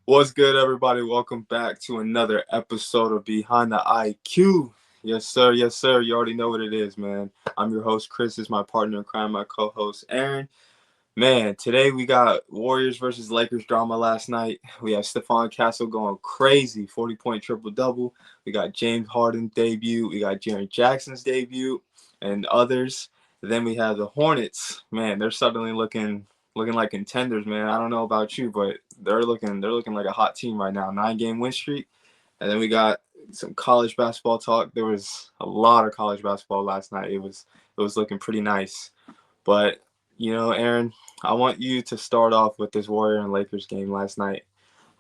What's good, everybody? Welcome back to another episode of Behind the IQ. Yes, sir. Yes, sir. You already know what it is, man. I'm your host, Chris. This is my partner in crime, my co-host, Aaron. Man, today we got Warriors versus Lakers drama last night. We have Stephon Castle going crazy, 40-point triple-double. We got James Harden debut. We got Jaren Jackson's debut and others. Then we have the Hornets. Man, they're suddenly looking like contenders, man. I don't know about you, but they're looking like a hot team right now. 9-game win streak. And then we got some college basketball talk. There was a lot of college basketball last night. It was looking pretty nice. But Aaron, I want you to start off with this Warrior and Lakers game last night.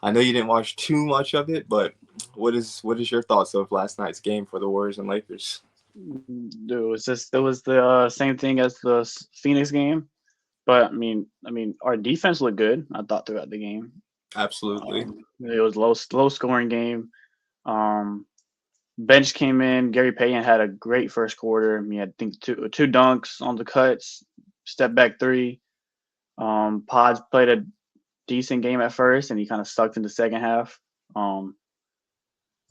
I know you didn't watch too much of it, but what is your thoughts of last night's game for the Warriors and Lakers? Dude, it was the same thing as the Phoenix game, but our defense looked good. I thought throughout the game. Absolutely. It was low scoring game. Um, Bench came in. Gary Payton had a great first quarter. He had I think two dunks on the cuts, step back three. Pods played a decent game at first, and he kind of sucked in the second half.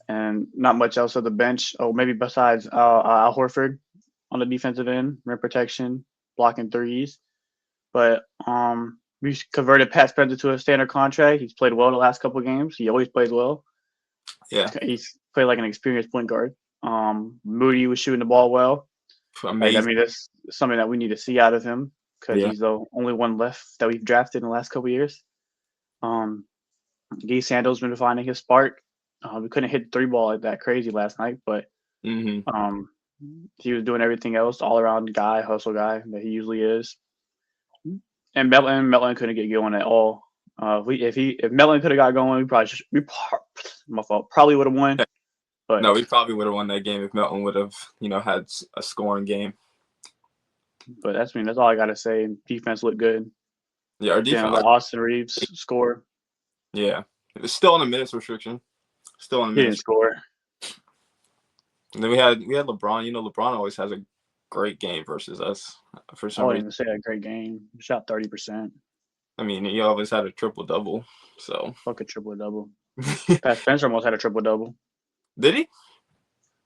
And not much else of the bench. Oh, maybe besides Al Horford on the defensive end, rim protection, blocking threes. But we converted Pat Spencer to a standard contract. He's played well the last couple of games. He always plays well. Yeah. He's played like an experienced point guard. Moody was shooting the ball well. Amazing. That's something that we need to see out of him because Yeah. he's the only one left that we've drafted in the last couple of years. Gee Sandals been finding his spark. We couldn't hit the three ball like that crazy last night, but Mm-hmm. um, he was doing everything else, all around guy, hustle guy that he usually is. And Melton couldn't get going at all. If Melton could have got going, my fault, probably would have won. But No, we probably would have won that game if Melton would have, had a scoring game. that's all I gotta say. Defense looked good. Yeah, our Then defense. let Austin Reeves score. Yeah, it's still on a minutes restriction. Still on a He didn't minutes. score. And then we had LeBron. LeBron always has a great game versus us for I some wouldn't reason. even say a great game. Shot 30%. I mean, he always had a triple double. So Fuck a triple double. Pat Spencer almost had a triple double. did he?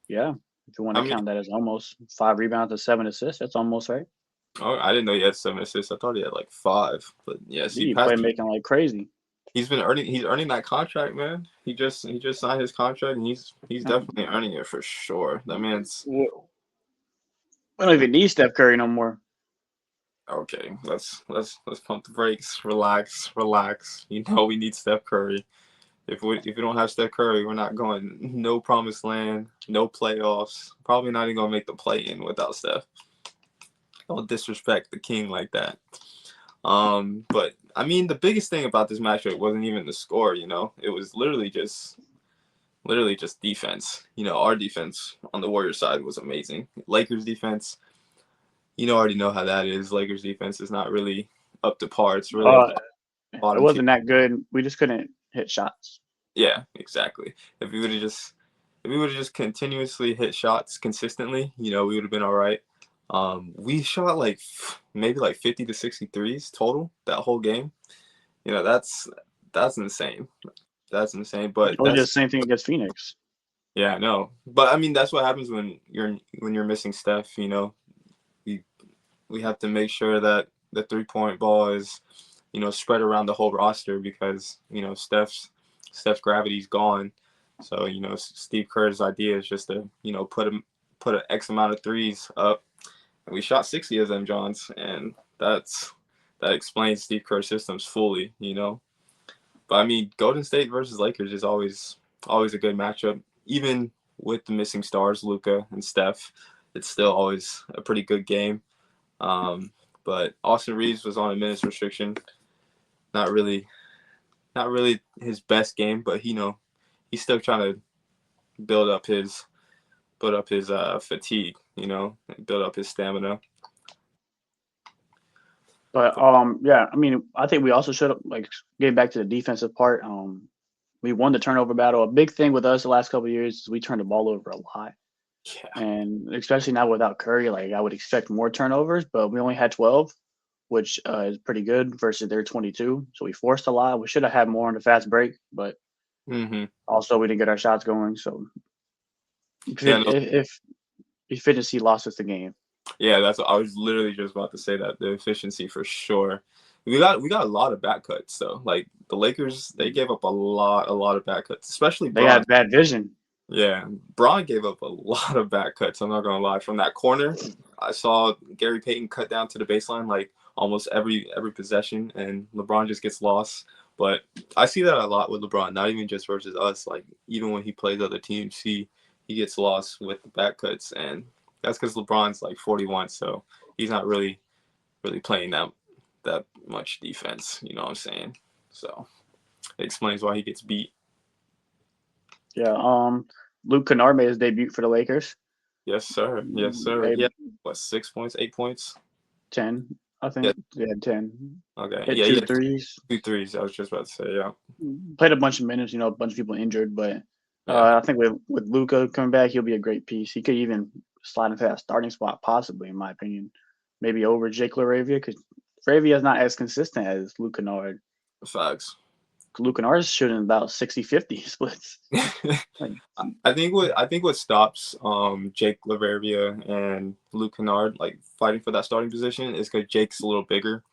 Yeah, if you want I to mean, count that as almost 5 rebounds and 7 assists, that's almost right. oh, I didn't know he had 7 assists. I thought he had like five. But yeah, see, He Pat, playmaking like crazy. he's earning that contract, man. He just signed his contract, and he's Um, definitely earning it for sure. That man's we don't even need Steph Curry no more. okay. Let's pump the brakes. Relax, relax. We need Steph Curry. If we don't have Steph Curry, we're not going no promised land, no playoffs. Probably not even gonna make the play in without Steph. Don't disrespect the king like that. But I mean, the biggest thing about this matchup wasn't even the score. It was literally just defense. Our defense on the Warriors side was amazing. Lakers defense, already know how that is. Lakers defense is not really up to par. It's really a Uh, it bottom tier. wasn't that good. We just couldn't hit shots. Yeah, exactly. If we would have just continuously hit shots consistently, we would have been all right. We shot like maybe like 50 to 63s total that whole game. That's insane. That's insane. It But was that's just the same thing against Phoenix. yeah, no. But I mean, that's what happens when you're missing Steph. We we have to make sure that the 3-point ball is spread around the whole roster because Steph's gravity's gone. So Steve Kerr's idea is just to put an X amount of threes up, and we shot 60 of them, Johns, and that explains Steve Kerr's systems fully. But I mean, Golden State versus Lakers is always a good matchup, even with the missing stars, Luka and Steph. It's still always a pretty good game. Um, but Austin Reeves was on a minutes restriction. Not really, not really his best game, but he's still trying to build up his fatigue. Build up his stamina. But yeah, I think we also should have getting back to the defensive part. We won the turnover battle. A big thing with us the last couple of years is we turned the ball over a lot, Yeah, and especially now without Curry, like I would expect more turnovers, but we only had 12. which is pretty good versus their 22. So we forced a lot. We should have had more on the fast break, but Mm-hmm. also we didn't get our shots going. So Yeah, no, if efficiency lost us the game. yeah, that's I was literally just about to say that the efficiency for sure. We got a lot of back cuts though. Like the Lakers, they gave up a lot of back cuts, especially They Bron. had bad vision. Yeah, Bron gave up a lot of back cuts. I'm not gonna lie. From that corner, I saw Gary Payton cut down to the baseline like almost every possession, and LeBron just gets lost. But I see that a lot with LeBron. Not even just versus us. Like even when he plays other teams, he gets lost with the back cuts, and that's because LeBron's like 41, so he's not really playing that much defense. You know what I'm saying? So it explains why he gets beat. Yeah. Luke Kennard made his debut for the Lakers. Yes, sir. Yes, sir. Hey, He had what 6 points, 8 points? 10, I Yeah. think. Yeah, 10. Okay. Hit Yeah, he two had threes. two threes. I was just about to say, yeah. Played a bunch of minutes. A bunch of people injured, but Yeah. I think with Luca coming back, he'll be a great piece. He could even slide into that starting spot, possibly, in my opinion. Maybe over Jake LaRavia, because LaRavia is not as consistent as Luke Kennard. Facts. Luke Kennard is shooting about 60-50 splits. Like, I think what stops Jake Lavervia and Luke Kennard like fighting for that starting position is because Jake's a little bigger,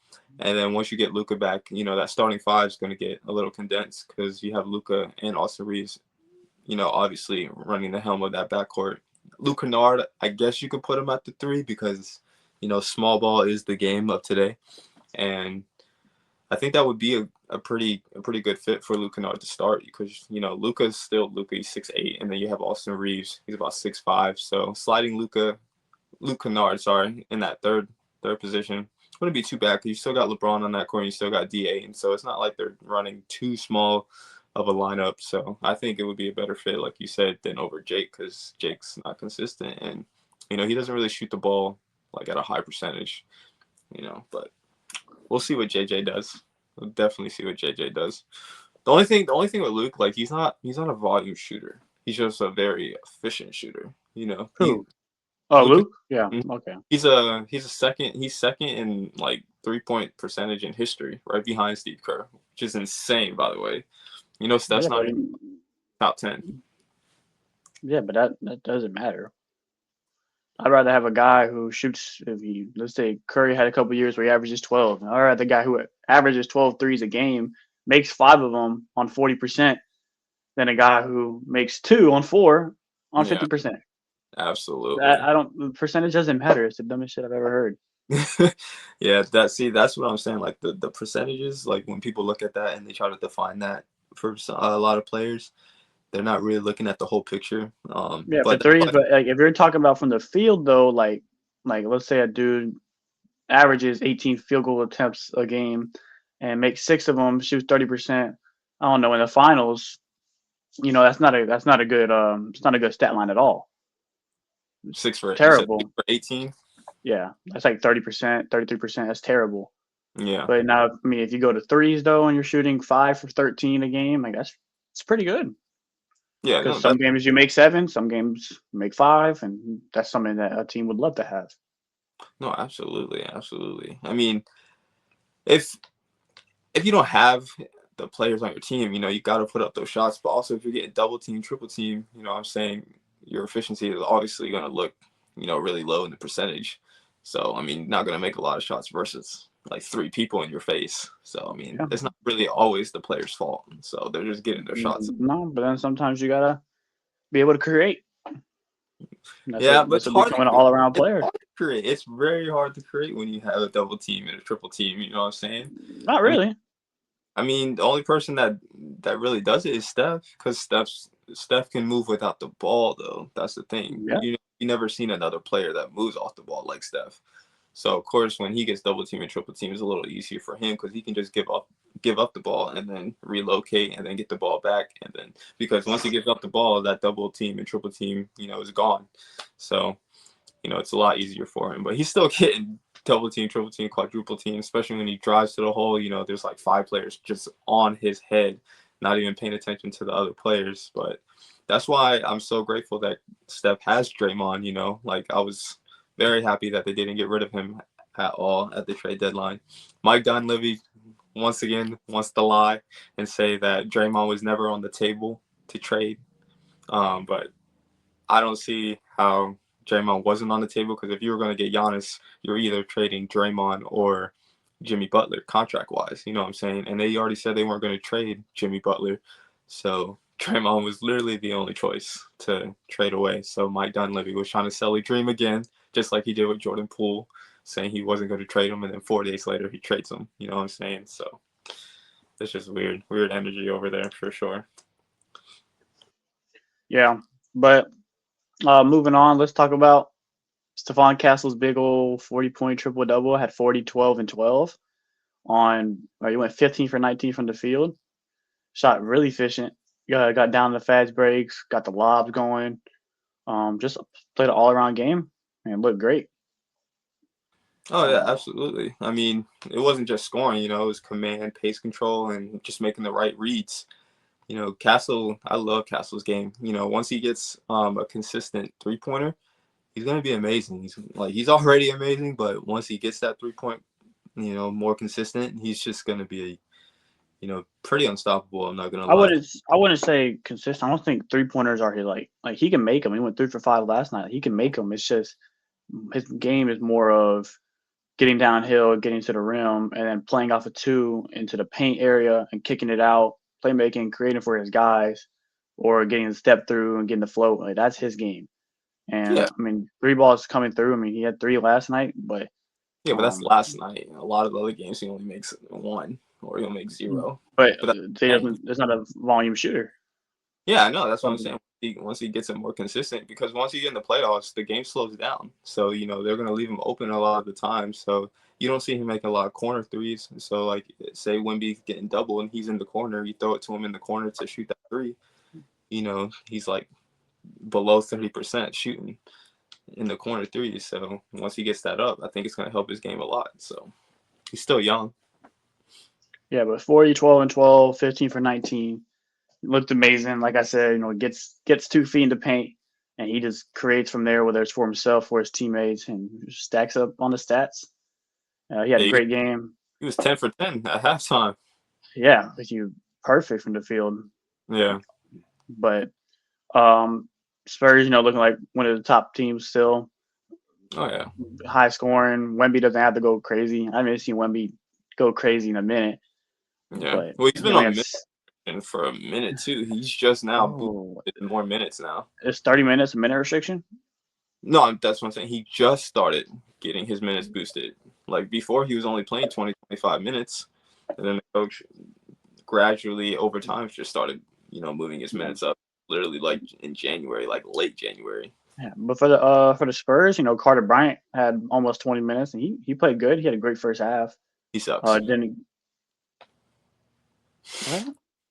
and then once you get Luca back, that starting five is going to get a little condensed because you have Luca and Austin Reeves, obviously running the helm of that backcourt. Luke Kennard, I guess you could put him at the three because small ball is the game of today, and I think that would be a pretty good fit for Luke Kennard to start because Luka's still Luka, he's 6'8", and then you have Austin Reeves, he's about 6'5". So sliding Luke Kennard, sorry, in that third position wouldn't be too bad because you still got LeBron on that court, and you still got Da, and so it's not like they're running too small of a lineup. So I think it would be a better fit, like you said, than over Jake because Jake's not consistent and he doesn't really shoot the ball like at a high percentage, but. We'll see what JJ does. We'll definitely see what JJ does. The only thing with Luke, like he's not a volume shooter. He's just a very efficient shooter. He who? Oh, Luke. Luke? Yeah, okay. He's second in like 3-point percentage in history, right behind Steve Kerr, which is insane, by the way. Steph's Yeah, not but, even top 10. yeah, but that doesn't matter. I'd rather have a guy who shoots. Let's say Curry had a couple years where he averages 12. I'd rather the guy who averages 12 threes a game, makes 5 of them on 40%, than a guy who makes 2 on 4 on Yeah, 50%. absolutely. I don't. The percentage doesn't matter. It's the dumbest shit I've ever heard. Yeah, that's what I'm saying. Like the percentages, like when people look at that and they try to define that for a lot of players, they're not really looking at the whole picture. Yeah, for But that's threes, why, but like if you're talking about from the field though, like let's say a dude averages 18 field goal attempts a game and makes 6 of them, shoots 30%. I don't know in the finals. That's not a good it's not a good stat line at all. you said Terrible. 18. Yeah, that's like 30%, 33%. That's terrible. Yeah, But now, I mean, if you go to threes though, and you're shooting 5 for 13 a game, like it's pretty good. yeah, Because no, some games you make 7, some games you make 5, and that's something that a team would love to have. no, absolutely, absolutely. I mean, if you don't have the players on your team, you got to put up those shots. But also, if you're getting double team, triple team, what I'm saying, your efficiency is obviously going to look, really low in the percentage. So, I mean, not going to make a lot of shots versus like 3 people in your face. So, I mean, Yeah. it's not really always the player's fault. So they're just getting their shots. No, but then sometimes you gotta be able to create. Yeah, but That's it's what hard to becoming an create. all around It's player. hard to create. It's very hard to create when you have a double team and a triple team. You know what I'm saying? Not I mean, really. the only person that really does it is Steph, because Steph can move without the ball though. That's the thing. Yeah. You never seen another player that moves off the ball like Steph. So of course, when he gets double team and triple team, it's a little easier for him because he can just give up the ball and then relocate and then get the ball back, and then because once he gives up the ball, that double team and triple team, is gone. So it's a lot easier for him, but he's still getting double team, triple team, quadruple team, especially when he drives to the hole. There's like 5 players just on his head, not even paying attention to the other players. But that's why I'm so grateful that Steph has Draymond. Like I was very happy that they didn't get rid of him at all at the trade deadline. Mike Dunleavy once again wants to lie and say that Draymond was never on the table to trade. But I don't see how Draymond wasn't on the table, because if you were going to get Giannis, you're either trading Draymond or Jimmy Butler contract-wise. You know what I'm saying? And they already said they weren't going to trade Jimmy Butler. So Draymond was literally the only choice to trade away. So Mike Dunleavy was trying to sell a dream again, just like he did with Jordan Poole, saying he wasn't going to trade him, and then 4 days later he trades him. You know what I'm saying? So it's just weird energy over there for sure. Yeah, but moving on, let's talk about Stephon Castle's big old 40-point triple-double. Had 40, 12, and 12 he went 15 for 19 from the field. Shot really efficient. Got down the fast breaks, got the lobs going. Just played an all-around game and looked great. Oh, yeah, absolutely. I mean, it wasn't just scoring, it was command, pace control, and just making the right reads. Castle, I love Castle's game. Once he gets a consistent three-pointer, he's going to be amazing. He's already amazing, but once he gets that three-point, more consistent, he's just going to be, pretty unstoppable. I'm not going to lie. I wouldn't say consistent. I don't think three-pointers are his like he can make them. He went 3 for 5 last night. He can make them. It's just his game is more of getting downhill, getting to the rim, and then playing off a two into the paint area and kicking it out, playmaking, creating for his guys, or getting the step through and getting the float. Like, that's his game. And Yeah. I mean, 3 balls coming through. I mean, he had 3 last night, but That's last night. A lot of the other games he only makes 1 or he'll make 0. But But there's not a volume shooter. yeah, I know. That's what I'm saying. Once he gets it more consistent, because once you get in the playoffs, the game slows down. So, they're going to leave him open a lot of the time. So you don't see him making a lot of corner threes. So, like, say Wemby's getting double and he's in the corner, you throw it to him in the corner to shoot that three. He's like below 30% shooting in the corner threes. So once he gets that up, I think it's going to help his game a lot. So he's still young. Yeah, but 40, 12, and 12, 15 for 19. Looked amazing. Like I said, gets 2 feet in the paint, and he just creates from there, whether it's for himself or his teammates, and stacks up on the stats. He had a great game. He was 10 for 10 at halftime. Yeah, you perfect from the field. Yeah. But Spurs, looking like one of the top teams still. Oh, yeah. High scoring. Wemby doesn't have to go crazy. I haven't seen Wemby go crazy in a minute. Yeah. But Well, he's been on for a minute too. He's just now more minutes now. It's 30 minutes, a minute restriction? No, that's what I'm saying. He just started getting his minutes boosted. Like before, he was only playing 20, 25 minutes. And then the coach gradually over time just started, moving his minutes up literally like in January, like late January. Yeah, but for the Spurs, Carter Bryant had almost 20 minutes, and he played good. He had a great first half. He sucks. What?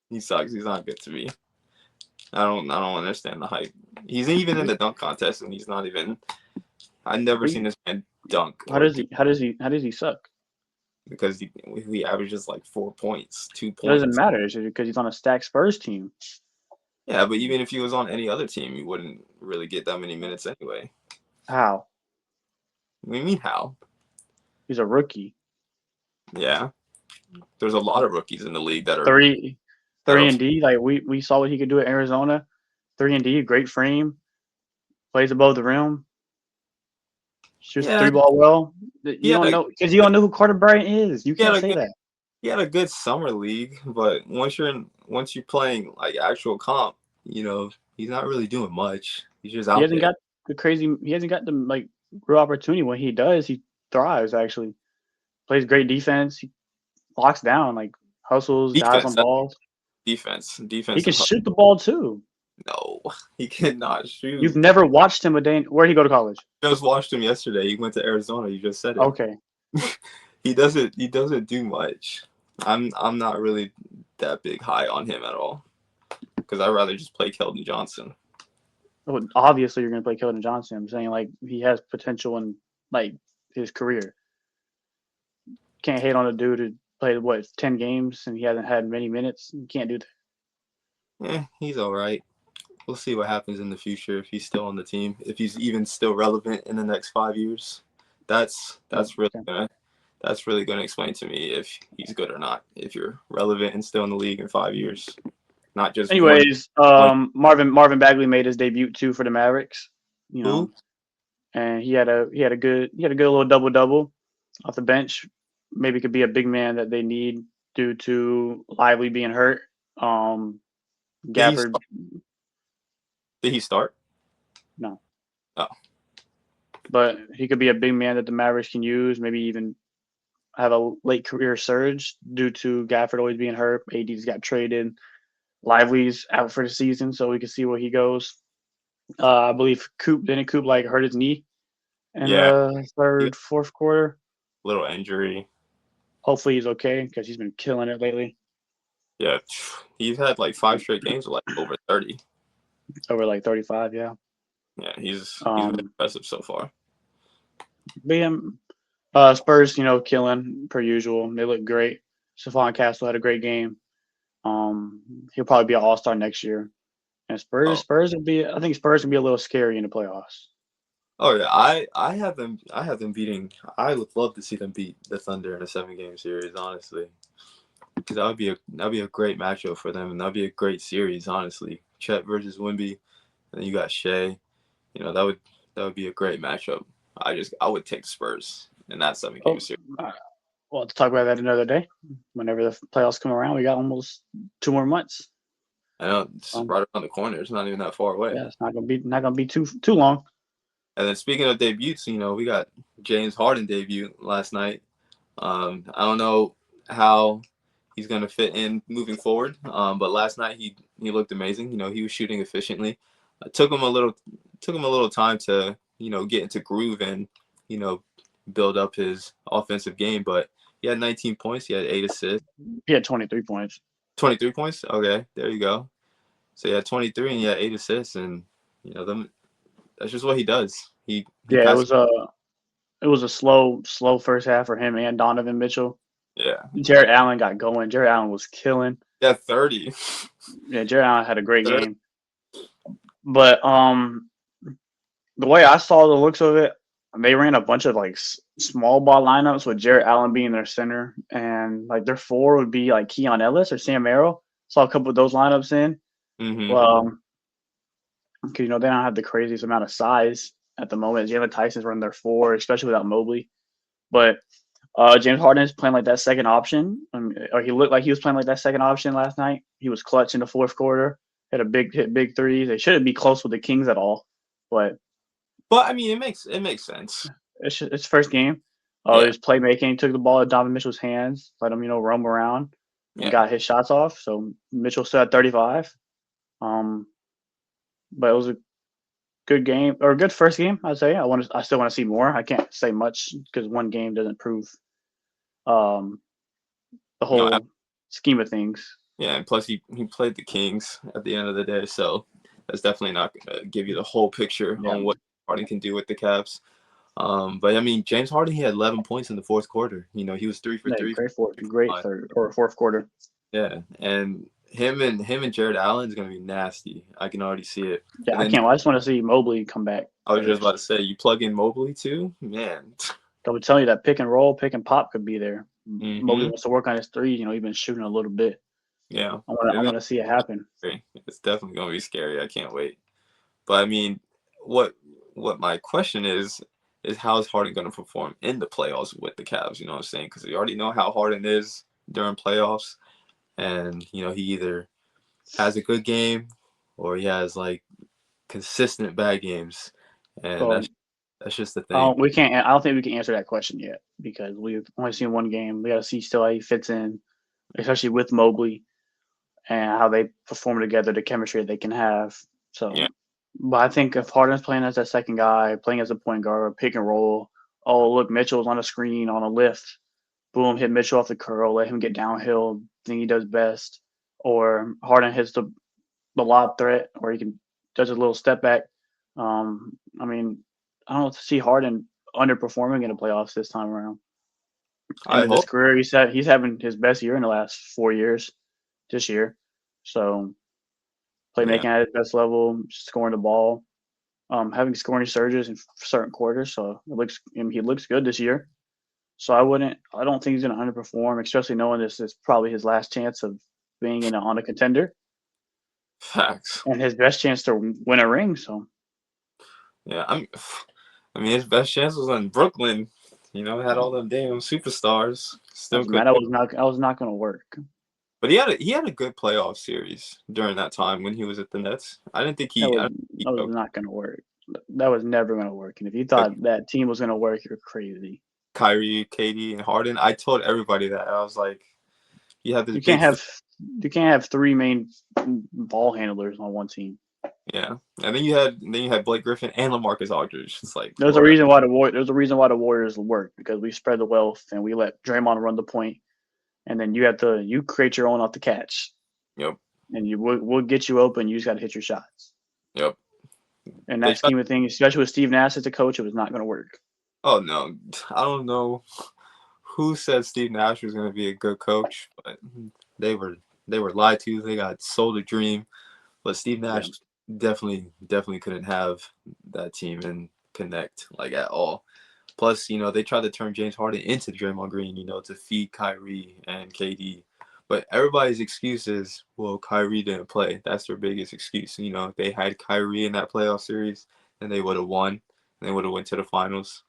He sucks. He's not good to me. I don't understand the hype. He's even in the dunk contest, and he's not even. I've never seen this man dunk. How does he suck? Because he averages like 4 points, 2 points. It doesn't matter. It's because he's on a stacked Spurs team. Yeah, but even if he was on any other team, he wouldn't really get that many minutes anyway. How? What do you mean how? He's a rookie. Yeah. There's a lot of rookies in the league that are 3 and D. Like we saw what he could do at Arizona. 3 and D, great frame, plays above the rim, shoots the 3-ball well. You don't know because you don't know who Carter Bryant is. You can't say that. He had a good summer league, but once you're playing like actual comp, he's not really doing much. He's just out there. He hasn't got the like real opportunity. When he does, he thrives actually. Plays great defense. He locks down, like hustles, dives on balls. Defense. He can shoot the ball too. No, he cannot shoot. You've never watched him a day. Where'd he go to college? I just watched him yesterday. He went to Arizona. You just said it. Okay. He doesn't do much. I'm not really that big high on him at all, because I'd rather just play Keldon Johnson. Well, obviously, you're going to play Keldon Johnson. I'm saying like he has potential in like his career. Can't hate on a dude who played 10 games and he hasn't had many minutes. You can't do that. He's all right. We'll see what happens in the future if he's still on the team, if he's even still relevant in the next 5 years. That's really Okay. gonna that's really gonna explain to me if he's good or not. If you're relevant and still in the league in 5 years, not just Anyways, one. Marvin Bagley made his debut too for the Mavericks. You Who? know, and he had a good little double off the bench. Maybe could be a big man that they need due to Lively being hurt. Um, Did he Gafford, start? Did he start? no, Oh, but he could be a big man that the Mavericks can use. Maybe even have a late career surge due to Gafford always being hurt. AD's got traded. Lively's out for the season, so we can see where he goes. I believe Coop like hurt his knee in yeah. the He got third, fourth quarter. a little injury. Hopefully he's okay because he's been killing it lately. Yeah, he's had like 5 straight games with like over 30. Over like 35, yeah. Yeah, he's been Um, impressive so far. but yeah, Spurs, killing per usual. They look great. Stephon Castle had a great game. He'll probably be an All Star next year. And Oh, I think Spurs can be a little scary in the playoffs. oh yeah. I have them beating. I would love to see them beat the Thunder in a 7 game series. Honestly, because that'd be a great matchup for them, and that'd be a great series. Honestly, Chet versus Wemby, and then you got Shea. That would be a great matchup. I would take the Spurs in that 7 game Oh, series. uh, we'll have to talk about that another day. Whenever the playoffs come around, we got almost 2 more months. I know it's Um, right around the corner. It's not even that far away. yeah, it's not gonna be too long. And then speaking of debuts, we got James Harden debut last night. I don't know how he's gonna fit in moving forward. But last night he looked amazing. He was shooting efficiently. Took him a little time to get into groove and you know build up his offensive game. But he had 19 points. He had 8 assists. He had 23 points. 23 points. Okay, there you go. So he had 23 and he had 8 assists, and them. That's just what he does. He Yeah, passes. it was a slow first half for him and Donovan Mitchell. Yeah, Jared Allen got going. Jared Allen was killing. he had 30. Yeah, Jared Allen had a great 30. game. But the way I saw the looks of it, they ran a bunch of like small ball lineups with Jared Allen being their center, and like their four would be like Keon Ellis or Sam Merrill. Saw a couple of those lineups in. Mm-hmm. Well, because they don't have the craziest amount of size at the moment. Jalen Tyson's running their four, especially without Mobley. But James Harden is playing like that second option, or he looked like he was playing like that second option last night. He was clutch in the fourth quarter, hit big threes. They shouldn't be close with the Kings at all, but But I mean, it makes sense. it's first game. Yeah, His playmaking took the ball out of Donovan Mitchell's hands, let him roam around, and yeah. got his shots off. So Mitchell still at 35. Um, but it was a good game or a good first game. I'd say. I still want to see more. I can't say much because one game doesn't prove um, the No, whole scheme of things. yeah, and plus he played the Kings at the end of the day, so that's definitely not gonna give you the whole picture Yeah, on what Harden can do with the Cavs. But I mean, James Harden, he had 11 points in the fourth quarter. He was 3 for yeah, 3. great third or fourth quarter. Yeah, and him and Jared Allen is gonna be nasty. I can already see it. Yeah, And I then can't. I just want to see Mobley come back I was just about to first. say, you plug in Mobley too, man. I would tell you that pick and roll, pick and pop could be there. Mobley Mm-hmm. wants to work on his three. He's been shooting a little bit. Yeah, I want to see it happen. it's definitely gonna be scary. I can't wait. But I mean, what what my question is how is Harden going to perform in the playoffs with the Cavs? You know what I'm saying? Because we already know how Harden is during playoffs, and he either has a good game or he has like consistent bad games, and Well, that's just the thing. we can't. I don't think we can answer that question yet because we've only seen one game. We got to see still how he fits in, especially with Mobley and how they perform together, the chemistry that they can have. Yeah, So, but I think if Harden's playing as that second guy, playing as a point guard, pick and roll. Oh, look, Mitchell's on a screen on a lift. Boom, hit Mitchell off the curl, let him get downhill. Thing he does best. Or Harden hits the lob threat, or he can does a little step back. I mean, I don't see Harden underperforming in the playoffs this time around. And I in his hope. career, he's having his best year in the last 4 years. This year, so Yeah, playmaking at his best level, scoring the ball. having scoring surges in certain quarters. So he looks good this year. So I don't think he's going to underperform, especially knowing this is probably his last chance of being on a contender Facts. and his best chance to win a ring. So Yeah, I mean, his best chance was in Brooklyn. Had all them damn superstars. Still doesn't matter. could. That was not going to work. But he had a good playoff series during that time when he was at the Nets. I didn't think That he. was I don't think he that was choked. not going to work. That was never going to work. And if you Took thought that team was going to work, you're crazy. Kyrie, KD, and Harden. I told everybody that. I was like, you have this You can't big. have you can't have three main ball handlers on one team. Yeah, and then you had Blake Griffin and LaMarcus Aldridge. It's like, There's a Lord. reason why the Warriors work because we spread the wealth and we let Draymond run the point, and then you create your own off the catch, Yep, and we'll get you open. You just got to hit your shots. yep. And They that tried. scheme of things, especially with Steve Nash as the coach, it was not going to work. Oh no, I don't know who said Steve Nash was going to be a good coach, but they were they were lied to. They got sold a dream. But Steve Yeah, Nash definitely couldn't have that team and connect like at all. Plus, they tried to turn James Harden into Draymond Green, to feed Kyrie and KD. But everybody's excuse is, well, Kyrie didn't play. That's their biggest excuse. If they had Kyrie in that playoff series, then they would have won. And they would have went to the finals.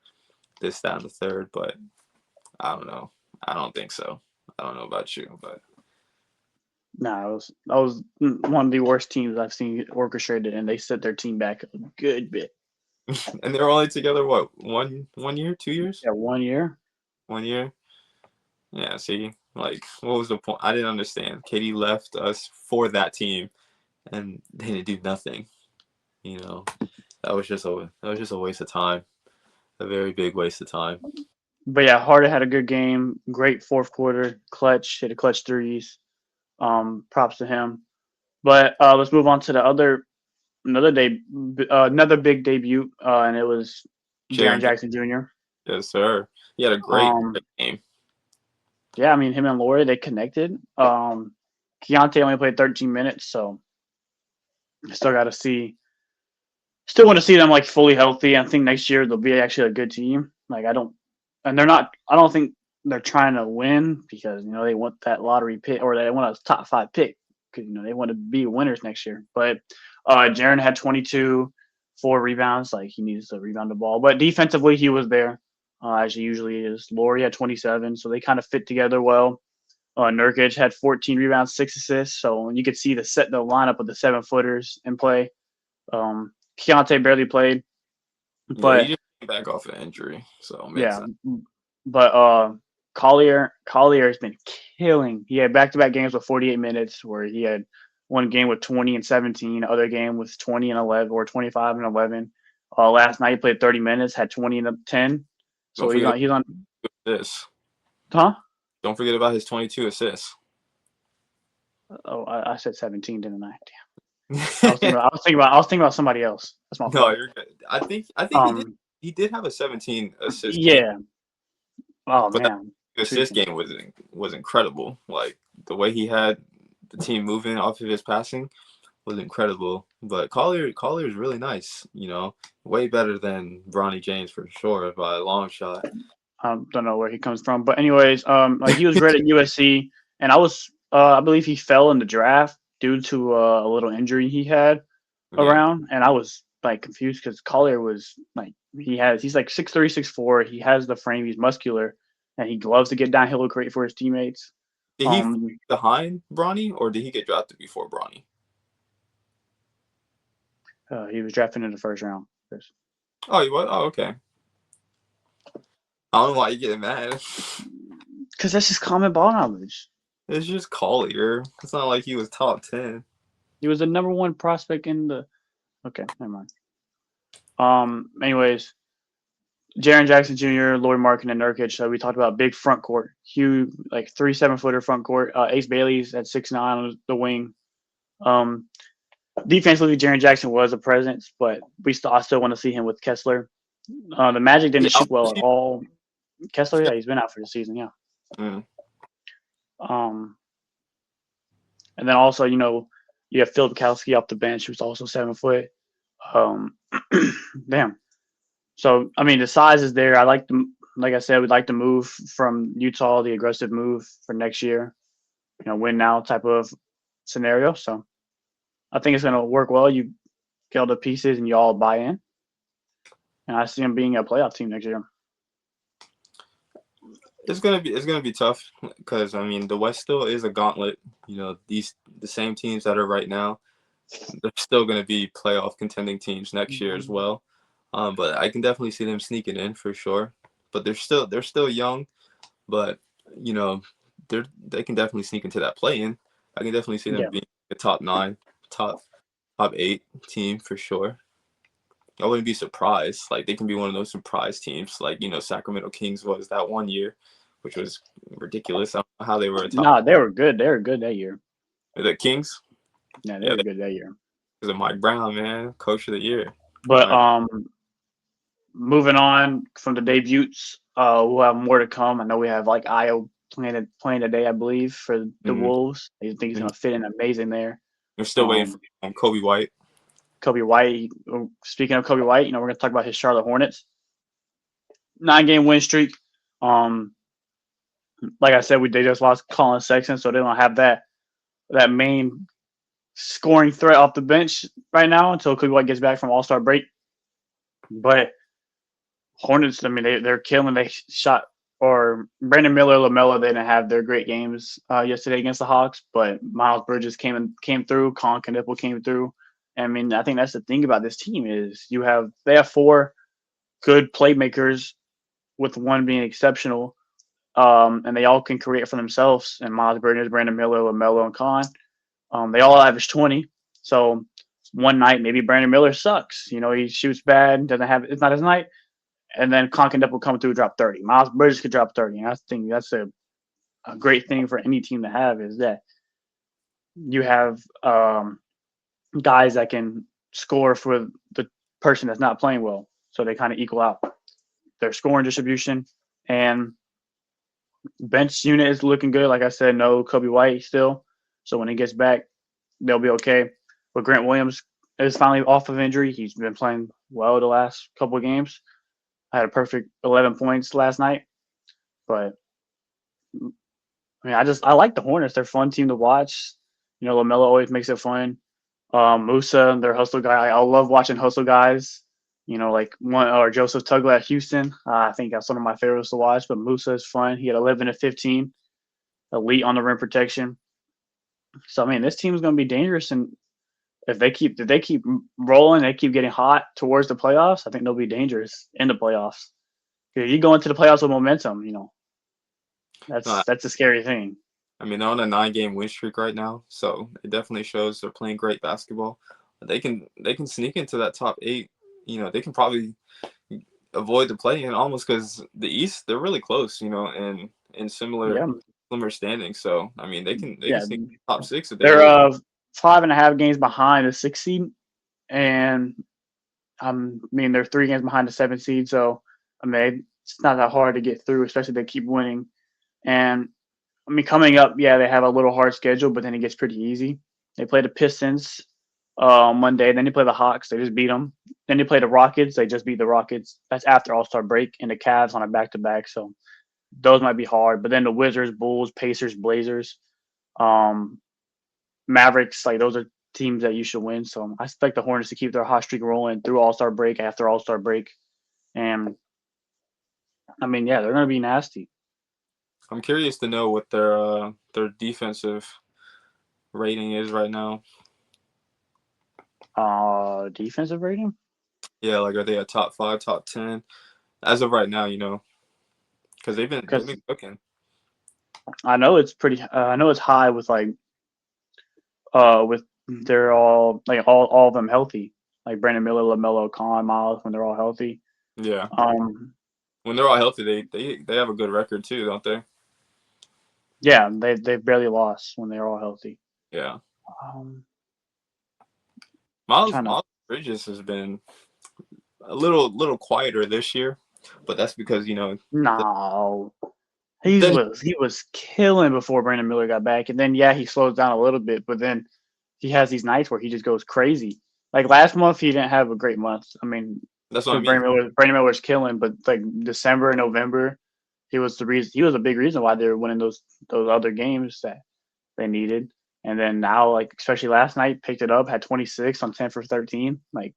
This, that, and the third. But I don't know. I don't think so. I don't know about you, but nah, that was one of the worst teams I've seen orchestrated, and they set their team back a good bit. and they were only together what, one year, 2 years, Yeah, 1 year. 1 year. Yeah, see, like, what was the point? I didn't understand. Katie left us for that team, and they didn't do nothing. You know, that was just a waste of time, a very big waste of time. But yeah, Harden had a good game. Great fourth quarter, clutch, hit a clutch threes. Props to him. But let's move on to another big debut, and it was Jaren Jaren, Jackson Jr. yes, sir. He had a great, Um, great game. yeah, I mean him and Laurie they connected. Keontae only played 13 minutes, so I still got to see. Still want to see them like fully healthy. I think next year they'll be actually a good team. Like I don't, and they're not. I don't think they're trying to win because they want that lottery pick or they want a top 5 pick because they want to be winners next year. But Jaren had 22, 4 rebounds. Like he needs to rebound the ball, but defensively he was there as he usually is. Laurie had 27, so they kind of fit together well. Nurkic had 14 rebounds, 6 assists. So you could see the lineup of the 7-footers in play. Keontae barely played, Yeah, he but just came back off an injury, so it makes yeah, sense. but Collier has been killing. He had back-to-back games with 48 minutes where he had one game with 20 and 17, other game with 20 and 11 or 25 and 11. Last night he played 30 minutes, had 20 and 10. Don't So he's forget on. He's on. this. Huh? Don't forget about his 22 assists. Oh, I said 17, didn't I? Damn. I was thinking about somebody else. That's my No, fault. you're good. I think he did. Um. He did have a 17 assist game, Yeah. Oh but that man. assist Tweaking. game was incredible. Like the way he had the team moving off of his passing was incredible. But Collier is really nice. Way better than Bronny James for sure by a long shot. I don't know where he comes from, but anyways, like he was great at USC, and I believe he fell in the draft due to a little injury he had Yeah. around, and I was like confused because Collier was like he's like 6'3", 6'4". He has the frame, he's muscular, and he loves to get downhill and create for his teammates. Did he fall Um, behind Bronny or did he get drafted before Bronny? he was drafted in the first round. Oh, he was. Oh, okay. I don't know why you getting mad. Because that's just common ball knowledge. It's just Collier. It's not like he was top 10. He was the number one prospect in the. Okay, never mind. Anyways, Jaren Jackson Jr., Laurie Markin, and Nurkic. So we talked about big front court, huge, like 3 7-footer front court. Ace Bailey's at 6'9" on the wing. Um, Defensively, Jaren Jackson was a presence, but I still want to see him with Kessler. The Magic Yeah, didn't shoot well at all. Kessler, yeah, he's been out for the season, yeah. Mm. Um, and then also, you have Phil Bukowski off the bench, who's also 7 foot. Um, damn. So I mean, the size is there. I like the like I said, we'd like to move from Utah, the aggressive move for next year. Win now type of scenario. So I think it's going to work well. You get all the pieces and you all buy in, and I see them being a playoff team next year. It's gonna be tough because I mean the West still is a gauntlet. The same teams that are right now, they're still gonna be playoff contending teams next year as well. But I can definitely see them sneaking in for sure. But they're still young, but you know they can definitely sneak into that play-in. I can definitely see them Yeah. being a top 9, top 8 team for sure. I wouldn't be surprised. Like they can be one of those surprise teams, like Sacramento Kings was that one year, which was ridiculous. I don't know how they were a top. Nah, they were good. They were good that year. The Kings, Yeah, they yeah, were good that year. because of Mike Brown, man, Coach of the Year. But Mike, moving on from the debuts, we'll have more to come. I know we have like Io playing today, I believe, for the mhm, Wolves. I think he's mhm. gonna fit in amazing there. They're still waiting for Um, Kobe White. Kobe White. Speaking of Kobe White, we're gonna talk about his Charlotte Hornets 9-game win streak. Um, like I said, they just lost Colin Sexton, so they don't have that main scoring threat off the bench right now until Kobe White gets back from All Star break. But Hornets, I mean, they're killing. They shot or Brandon Miller, LaMelo, they didn't have their great games yesterday against the Hawks, but Miles Bridges came through. Colin Knippel came through. I mean, I think that's the thing about this team is they have 4 good playmakers with one being exceptional, and they all can create for themselves. And Miles Bridges, Brandon Miller, LaMelo, and Con, they all average 20. So one night maybe Brandon Miller sucks. He shoots bad, doesn't have it's not his night, and then Conkin will come through drop 30. Miles Bridges could drop 30. And I think that's a great thing for any team to have is that you have guys that can score for the person that's not playing well. So they kind of equal out their scoring distribution. And bench unit is looking good. Like I said, no Kobe White still. So when he gets back, they'll be okay. But Grant Williams is finally off of injury. He's been playing well the last couple of games. I had a perfect 11 points last night. But I mean, I like the Hornets. They're a fun team to watch. LaMelo always makes it fun. Musa, their hustle guy. I love watching hustle guys. Like one or Joseph Tugler at Houston. I think that's one of my favorites to watch. But Musa is fun. He had 11 to 15, elite on the rim protection. So I mean, this team is going to be dangerous, and if they keep rolling, they keep getting hot towards the playoffs. I think they'll be dangerous in the playoffs. You go into the playoffs with momentum. No, That's a scary thing. I mean they're on a 9-game win streak right now, so it definitely shows they're playing great basketball. They can sneak into that top 8. They can probably avoid the play-in almost because the East they're really close. And in Yeah, similar standings. So I mean they can yeah. sneak top 6 if they They're really. 5.5 games behind the 6th seed, and I mean they're 3 games behind the 7th seed. So I mean it's not that hard to get through, especially if they keep winning. And I mean coming up, yeah, they have a little hard schedule, but then it gets pretty easy. They play the Pistons on Monday, then they play the Hawks. They just beat them. Then they play the Rockets. They just beat the Rockets. That's after All Star break, and the Cavs on a back to back. So those might be hard. But then the Wizards, Bulls, Pacers, Blazers, um, Mavericks, like those are teams that you should win. So I expect the Hornets to keep their hot streak rolling through All Star break, after All Star break, and I mean, yeah, they're gonna be nasty. I'm curious to know what their defensive rating is right now. Defensive rating? Yeah, like are they a top 5, top 10 as of right now? Because they've Because been cooking. I know it's pretty. I know it's high with with they're all of them healthy, like Brandon Miller, LaMelo, Con, Miles when they're all healthy. Yeah, Um, when they're all healthy, they have a good record too, don't they? yeah, they've barely lost when they're all healthy. Yeah. Um, Miles trying to Miles Bridges has been a little quieter this year, but that's because the, no, then he was killing before Brandon Miller got back, and then yeah, he slows down a little bit, but then he has these nights where he just goes crazy. Like last month, he didn't have a great month. I mean, That's what I because mean. Brandon Miller was killing, but like December and November, he was the reason. He was a big reason why they were winning those other games that they needed. And then now, like especially last night, picked it up, had 26 on 10 for 13. Like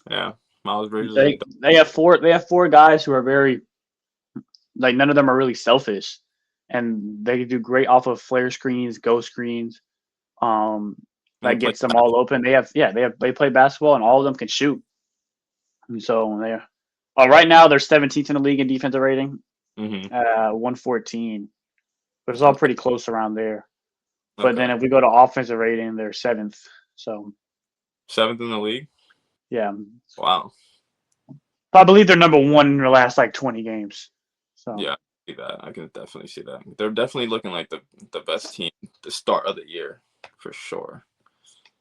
Yeah, Miles Bridges is they have four guys who are very like none of them are really selfish, and they do great off of flare screens, go screens. Um, they that play. gets them all open. They play basketball, and all of them can shoot. And so they're right now they're 17th in the league in defensive rating, Mm-hmm. 114. But it's all pretty close around there. But Okay. then if we go to offensive rating, they're seventh. So Seventh in the league. yeah, Wow. I believe they're number one in their last like 20 games. So Yeah, see that. I can definitely see that. They're definitely looking like the best team the start of the year for sure.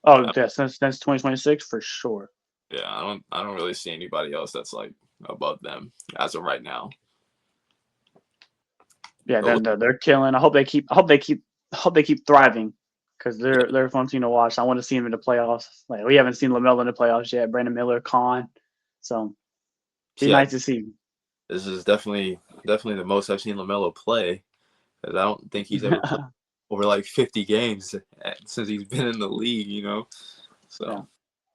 oh yeah, since 2026 for sure. Yeah, I don't really see anybody else that's like above them as of right now. Yeah, But they're killing. I hope they keep thriving because they're a fun team to watch. I want to see them in the playoffs. Like we haven't seen LaMelo in the playoffs yet. Brandon Miller, Con, so be yeah, nice to see. this is definitely the most I've seen LaMelo play because I don't think he's ever played over like 50 games since he's been in the league. Yeah, So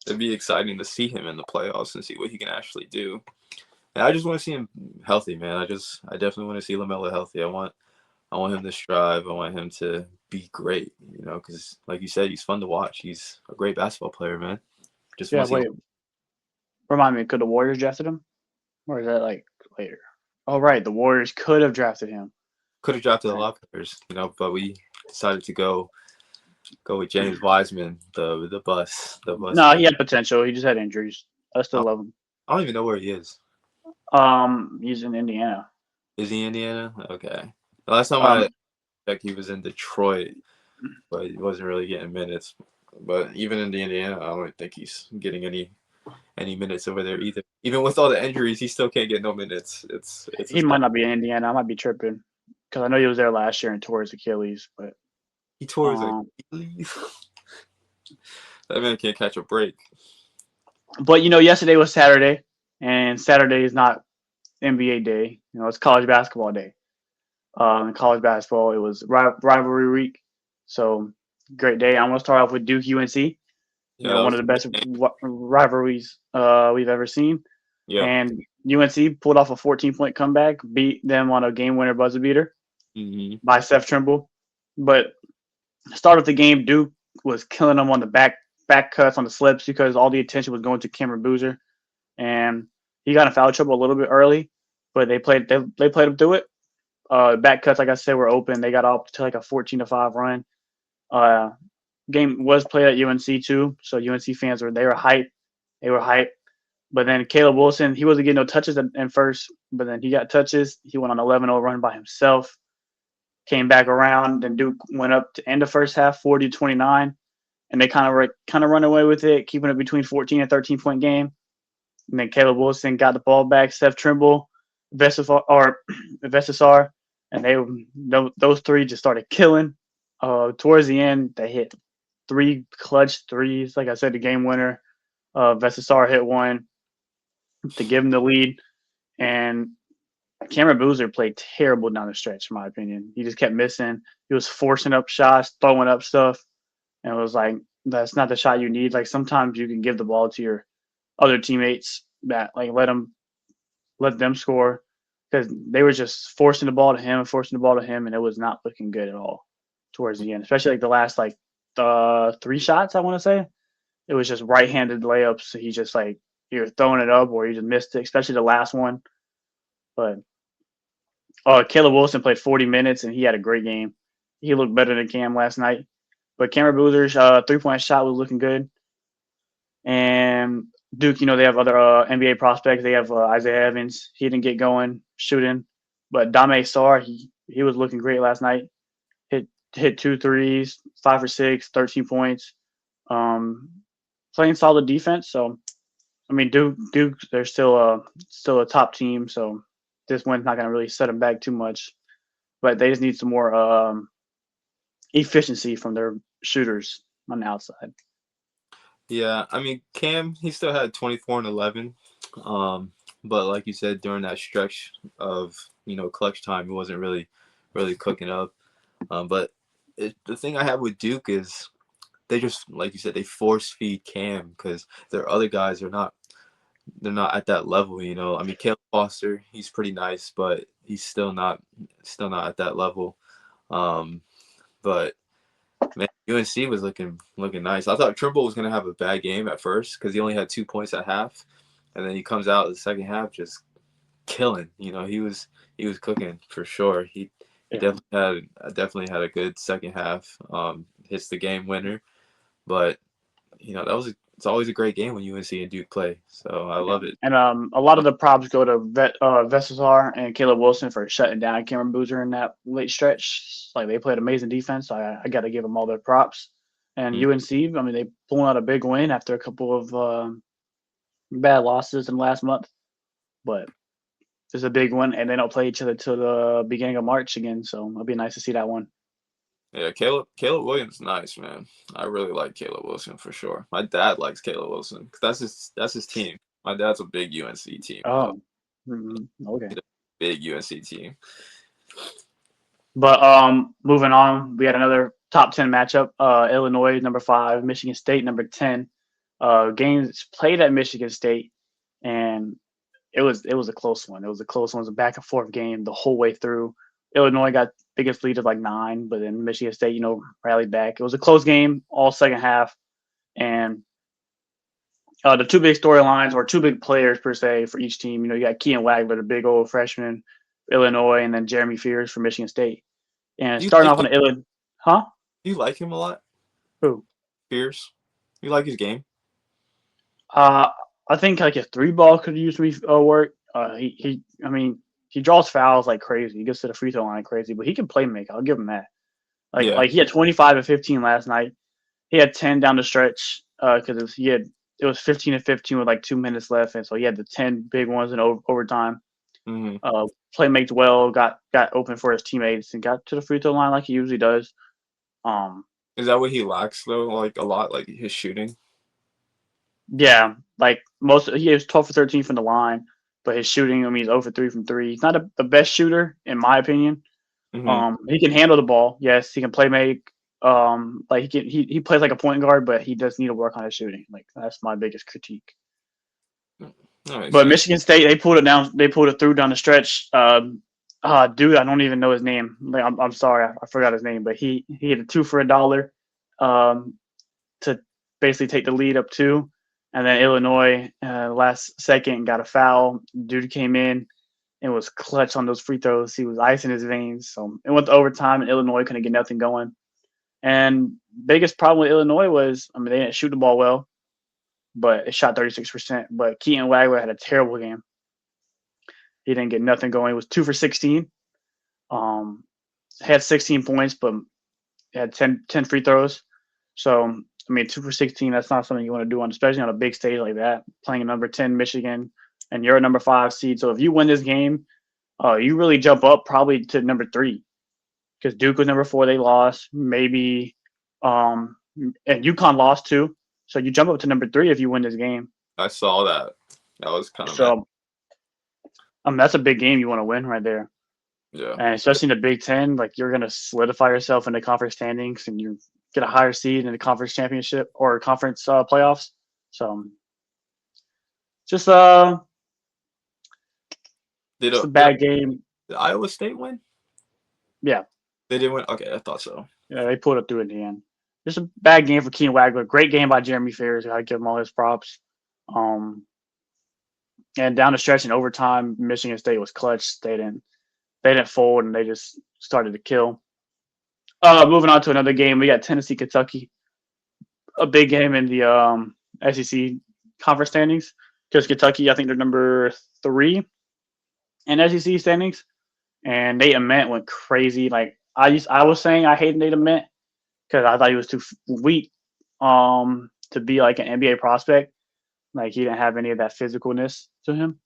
it'd be exciting to see him in the playoffs and see what he can actually do. And I just want to see him healthy, man. I definitely want to see LaMelo healthy. I want him to strive. I want him to be great, because like you said, he's fun to watch. He's a great basketball player, man. Just yeah. want to see him. Wait, remind me, could the Warriors drafted him, or is that like later? Oh right, the Warriors could have drafted him. Could have drafted a Right. lot of players, but we decided to go with James Wiseman, the bus No, he pick. had potential. He just had injuries. I still I love him. I don't even know where he is. He's in Indiana. Is he Indiana? Okay. The last time I Um, checked, he was in Detroit, but he wasn't really getting minutes. But even in the Indiana, I don't think he's getting any minutes over there either. Even with all the injuries, he still can't get no minutes. It's he a might sad. not be in Indiana. I might be tripping because I know he was there last year and tore his Achilles. But He tore his um, Achilles. That man can't catch a break. yesterday was Saturday, and Saturday is not NBA day. It's college basketball day. In college basketball, it was rivalry week, so great day. I'm gonna start off with Duke UNC. Yeah, that One of was the best rivalries we've ever seen. yeah. And UNC pulled off a 14-point comeback, beat them on a game winner buzzer beater Hmm. by Steph Trimble. But start of the game, Duke was killing them on the back cuts on the slips because all the attention was going to Cameron Boozer, and he got in foul trouble a little bit early, but they played him through it. Back cuts, like I said, were open. They got up to like a 14-5 run. Uh, Game was played at UNC too, so UNC fans were hyped. They were hyped. But then Caleb Wilson, he wasn't getting no touches in first, but then he got touches. He went on 11-0 run by himself. Came back around, then Duke went up to end the first half, 40-29, and they kind of run away with it, keeping it between 14 and 13-point game. And then Caleb Wilson got the ball back. Seth Trimble, Vestisar, and those three just started killing. Towards the end, they hit three clutch threes. Like I said, the game winner. Vestisar hit one to give him the lead, and Cameron Boozer played terrible down the stretch, in my opinion. He just kept missing. He was forcing up shots, throwing up stuff, and it was like that's not the shot you need. Like sometimes you can give the ball to your other teammates that like let them score because they were just forcing the ball to him and forcing the ball to him, and it was not looking good at all towards the end, especially like the last like three shots. I want to say it was just right-handed layups. So he just like either throwing it up or he just missed it, especially the last one. But Caleb Wilson played 40 minutes and he had a great game. He looked better than Cam last night. But Cameron Boozer's 3-point shot was looking good. And Duke, they have other NBA prospects. They have Isaiah Evans. He didn't get going shooting. But Dame Sarr, he was looking great last night. Hit two threes, 5 for 6, 13 points. Um, Playing solid defense. So I mean, Duke, they're still a top team. So this win's not going to really set them back too much. But they just need some more efficiency from their shooters on the outside. Yeah, I mean Cam, he still had 24 and 11. Um, but like you said, during that stretch of clutch time, he wasn't really cooking up. But the thing I have with Duke is they just like you said they force feed Cam because their other guys are not they're not at that level. I mean Caleb Foster, he's pretty nice, but he's still not at that level. Um, but man, UNC was looking nice. I thought Trimble was gonna have a bad game at first because he only had 2 points at half, and then he comes out in the second half just killing. He was cooking for sure. He Yeah. definitely had a good second half. Hits the game winner, but it's always a great game when UNC and Duke play. So I Yeah. love it. And a lot of the props go to Vesazar and Caleb Wilson for shutting down Cameron Boozer in that late stretch. Like they played amazing defense. So I got to give them all their props. And Mm. UNC, I mean, they pulling out a big win after a couple of bad losses in the last month, but it's a big one. And they don't play each other till the beginning of March again. So it'll be nice to see that one. Yeah, Caleb Williams, nice man. I really like Caleb Wilson for sure. My dad likes Caleb Wilson 'cause that's his team. My dad's a big UNC team. Oh, okay. Big UNC team. But moving on, we had another top 10 matchup. Illinois number 5, Michigan State number 10. Games played at Michigan State, and it was a close one. It was a close one. It was a back and forth game the whole way through. Illinois got biggest lead of like 9, but then Michigan State, rallied back. It was a close game all second half, and the two big storylines or two big players per se for each team. You got Kean Wagler, the big old freshman, Illinois, and then Jeremy Fears from Michigan State. And Do you starting like off on him? the Illinois, huh? Do you like him a lot? Who? Pierce? You like his game? Uh, I think like his three ball could use work. I mean, he draws fouls like crazy. He gets to the free throw line crazy, but he can play make. I'll give him that. Like Yeah. like he had 25 and 15 last night. He had 10 down the stretch because it was 15 and 15 with like 2 minutes left, and so he had the 10 big ones in overtime. Hmm. Play makes well, got open for his teammates and got to the free throw line like he usually does. Um, Is that what he lacks though? Like a lot, like his shooting. Yeah, like he was 12 for 13 from the line, but his shooting, I mean, he's 0 for 3 from three. He's not the best shooter in my opinion. Hmm. He can handle the ball. Yes, he can play make. Like he plays like a point guard, but he does need to work on his shooting. Like that's my biggest critique. That makes But sense. Michigan State, they pulled it down. They pulled it through down the stretch. Dude, I don't even know his name. Like, I'm sorry, I forgot his name. But he had a 2 for $1, um, to basically take the lead up two. And then Illinois, last second, got a foul. Dude came in and was clutch on those free throws. He was icing his veins. So it went to overtime, and Illinois couldn't get nothing going. And biggest problem with Illinois was, I mean, they didn't shoot the ball well, but it shot 36%. But Keaton Wagler had a terrible game. He didn't get nothing going. He was 2 for 16. Um, had 16 points, but had 10 free throws. So, I mean, 2 for 16, that's not something you want to do, especially on a big stage like that, playing a number 10 Michigan, and you're a number 5 seed. So if you win this game, you really jump up probably to number 3 because Duke was number 4. They lost. Maybe, and UConn lost too. So you jump up to number 3 if you win this game. I saw that. That was kind of mad. So, that's a big game you want to win right there. Yeah. And especially in the Big Ten, like you're going to solidify yourself in the conference standings and you get a higher seed in the conference championship or conference playoffs. So just Did just uh, a did, bad game. did Iowa State win? Yeah, They didn't win. Okay, I thought so. yeah, they pulled it through in the end. Just a bad game for Keen Wagler. Great game by Jeremy Fears. I give him all his props. Um, and down the stretch in overtime, Michigan State was clutch. They didn't fold and they just started to kill. Moving on to another game, we got Tennessee Kentucky. A big game in the SEC conference standings because Kentucky, I think they're number 3 in SEC standings, and Nate Ament went crazy. Like I was saying, I hated Nate Ament because I thought he was too weak to be like an NBA prospect. Like he didn't have any of that physicalness to him,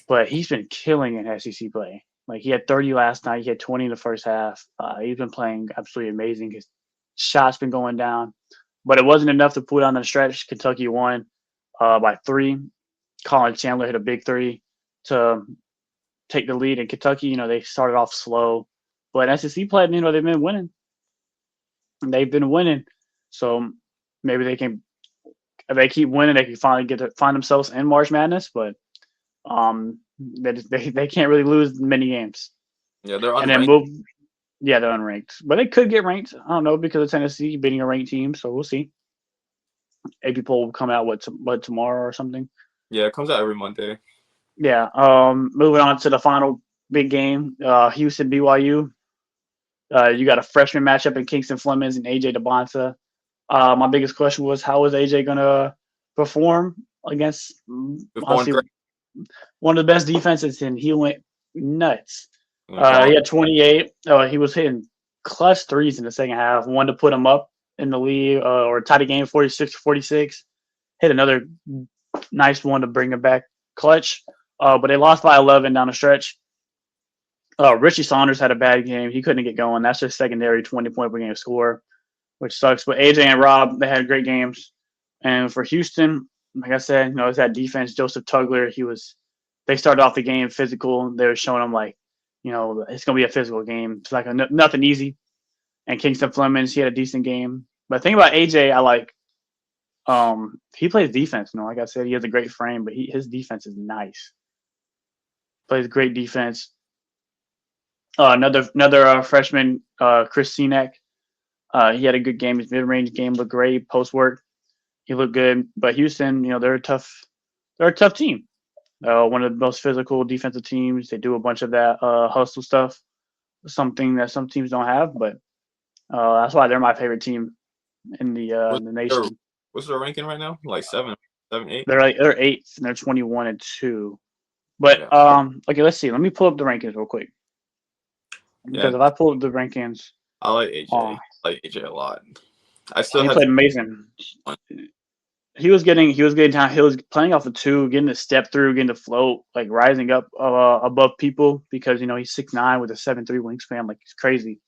but he's been killing in SEC play. Like he had 30 last night. He had 20 in the first half. He's been playing absolutely amazing. His shots been going down. but it wasn't enough to pull down the stretch. Kentucky won by 3. Colin Chandler hit a big 3 to take the lead. And Kentucky, they started off slow, but SEC played, they've been winning. They've been winning, so maybe they can. If they keep winning, they can finally find themselves in March Madness. But they can't really lose many games. Yeah, they're And then unranked. move. Yeah, they're unranked, but they could get ranked. I don't know because of Tennessee beating a ranked team, so we'll see. AP poll will come out what tomorrow or something. Yeah, it comes out every Monday. Yeah. Moving on to the final big game, Houston BYU. You got a freshman matchup in Kingston Flemings and AJ DeBonta. My biggest question was how was AJ gonna perform against Performed honestly great. one of the best defenses, and he went nuts. Went ball. He had 28. He was hitting clutch threes in the second half. One to put him up in the lead or tie the game 46-46. Hit another nice one to bring it back clutch. But they lost by 11 down the stretch. Richie Saunders had a bad game. He couldn't get going. That's just secondary 20-point per game score, which sucks. But AJ and Rob, they had great games. And for Houston, like I said, it's that defense. Joseph Tugler, they started off the game physical. They were showing him it's going to be a physical game. It's like nothing easy. And Kingston Flemings, he had a decent game. But the thing about AJ, I like, he plays defense. Like I said, he has a great frame, but his defense is nice. Plays great defense. Another freshman, Chris Sinek. He had a good game. His mid-range game looked great. Post work, he looked good. But Houston, they're a tough team. One of the most physical defensive teams. They do a bunch of that hustle stuff, something that some teams don't have. But that's why they're my favorite team in the nation. What's their ranking right now? Like 7, 8. They're 8th and they're 21-2. But Yeah. okay, let's see. Let me pull up the rankings real quick. Because if I pull up the rankings, I like AJ. I like AJ a lot. He played amazing. He was getting down. He was playing off the 2, getting the step through, getting the float, like rising up above people because he's 6'9" with a 7'3" wingspan. Like it's crazy.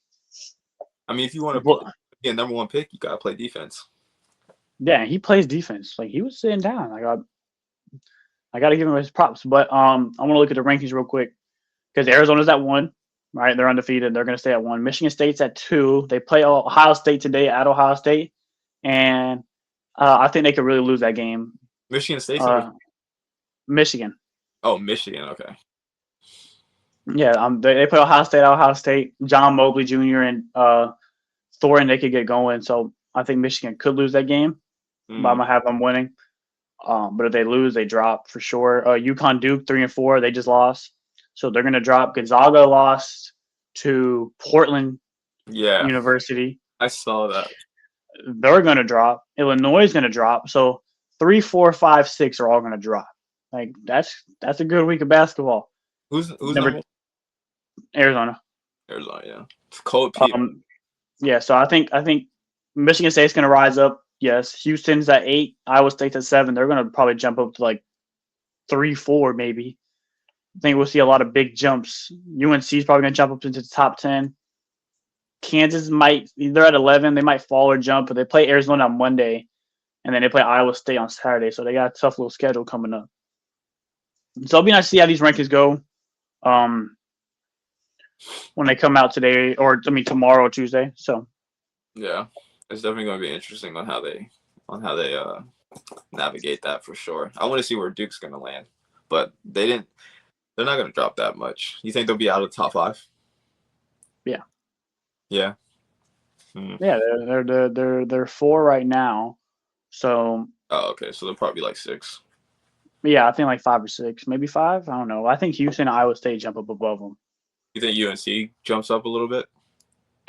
I mean, if you want to be a number 1 pick, you gotta play defense. Yeah, he plays defense. Like he was sitting down. I got to give him his props. But I want to look at the rankings real quick because Arizona's at 1. Right, they're undefeated. They're going to stay at 1. Michigan State's at 2. They play Ohio State today at Ohio State, and I think they could really lose that game. Michigan State. Michigan. Oh, Michigan. Okay. Yeah, they play Ohio State at Ohio State. John Mobley Jr. and Thorin, they could get going. So I think Michigan could lose that game. But I'm gonna have them winning. But if they lose, they drop for sure. UConn Duke 3-4. They just lost. So they're going to drop. Gonzaga lost to Portland University. I saw that. They're going to drop. Illinois is going to drop. So 3, 4, 5, 6 are all going to drop. Like that's a good week of basketball. Who's number? Arizona, yeah. It's cold people. Yeah, so I think Michigan State's going to rise up. Yes, Houston's at 8. Iowa State's at 7. They're going to probably jump up to like 3, 4 maybe. I think we'll see a lot of big jumps. UNC is probably going to jump up into the top 10. Kansas they're at 11. They might fall or jump, but they play Arizona on Monday, and then they play Iowa State on Saturday. So they got a tough little schedule coming up. So it'll be nice to see how these rankings go when they come out today, tomorrow or Tuesday. So yeah, it's definitely going to be interesting on how they navigate that for sure. I want to see where Duke's going to land, but they're not going to drop that much. You think they'll be out of the top 5? Yeah. Yeah. Yeah, they're 4 right now. So. Oh, okay. So they'll probably be like 6. Yeah, I think like 5 or 6, maybe 5. I don't know. I think Houston and Iowa State jump up above them. You think UNC jumps up a little bit?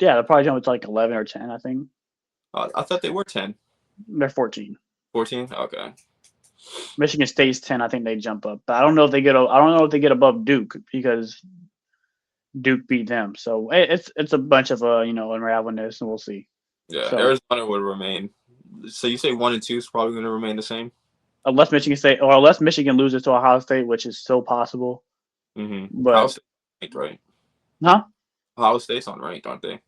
Yeah, they'll probably jump to like 11 or 10. I think. I thought they were 10. They're 14. 14? Okay. Michigan State's 10. I think they jump up, but I don't know if they get above Duke because Duke beat them. So it's a bunch of unravelness, and we'll see. Yeah, so, Arizona would remain. So you say 1 and 2 is probably going to remain the same, unless Michigan loses to Ohio State, which is still possible. Mm-hmm. But Ohio State, right? Huh? Ohio State's on ranked, aren't they?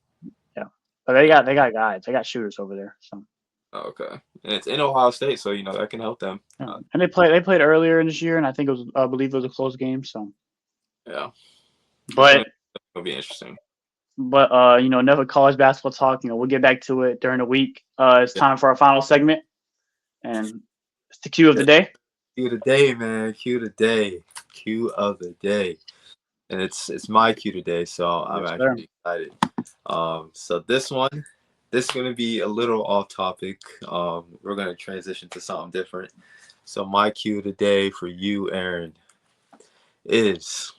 Yeah, but they got guys. They got shooters over there. So Okay, and it's in Ohio State, so that can help them. And they played earlier in this year, and I think I believe it was a close game. So, Yeah, it's but gonna be interesting. enough of college basketball talk. We'll get back to it during the week. It's Yeah. time for our final segment, and it's the cue of the day. Cue of the day, man. Cue of the day. Cue of the day. And it's my cue today, so I'm Yes, sir. actually excited. So this is gonna be a little off topic. We're gonna transition to something different. So my cue today for you, Aaron, is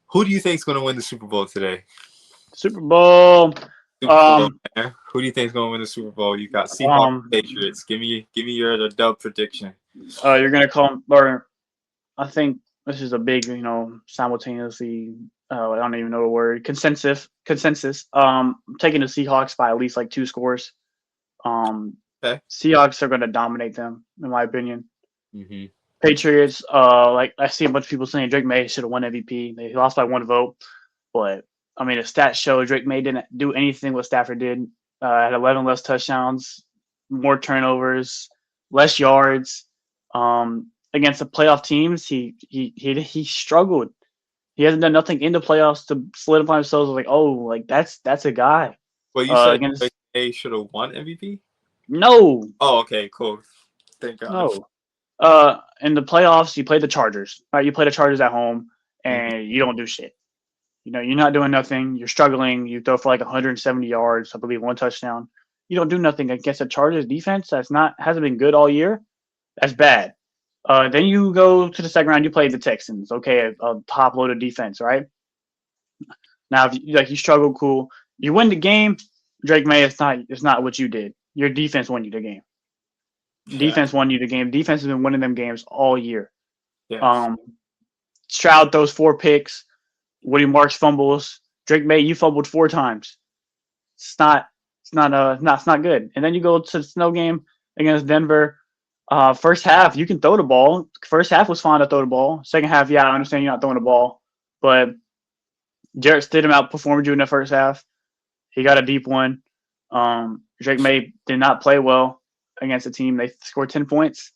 who do you think is gonna win the Super Bowl today? Super Bowl. Super Bowl, Um, man. Who do you think is gonna win the Super Bowl? You got Seahawks, um, Patriots. Give me your dub prediction. you're gonna call 'em- or I think this is a big, simultaneously. I don't even know the word consensus. Consensus. I'm taking the Seahawks by at least like 2 scores. Um, Okay. Seahawks are going to dominate them, in my opinion. Mm-hmm. Patriots, like I see a bunch of people saying Drake May should have won MVP. They lost by 1 vote, but I mean the stats show Drake May didn't do anything what Stafford did. Had 11 less touchdowns, more turnovers, less yards. Against the playoff teams, he struggled. He hasn't done nothing in the playoffs to solidify himself. Like, oh, like that's a guy. Well, you said Against they should have won MVP. no, Oh, okay, cool. Thank God. no. In the playoffs, you play the Chargers. Right, you play the Chargers at home, Mm-hmm. and you don't do shit. You're not doing nothing. You're struggling. You throw for like 170 yards, I believe, 1 touchdown. You don't do nothing against the Chargers defense. Hasn't been good all year. That's bad. Then you go to the second round. You play the Texans. Okay, a top loaded defense, right? Now, if you struggle, cool. You win the game. Drake May, it's not what you did. Your defense won you the game. Yeah. Defense won you the game. Defense has been winning them games all year. Yes. Um, Stroud throws 4 picks. Woody Marks fumbles. Drake May, you fumbled 4 times. It's not. It's not good. And then you go to the snow game against Denver. First half, you can throw the ball. First half was fine to throw the ball. Second half, yeah, I understand you're not throwing the ball, but Jarrett Stidham outperformed you in the first half. He got a deep one. Drake May did not play well against the team. They scored 10 points,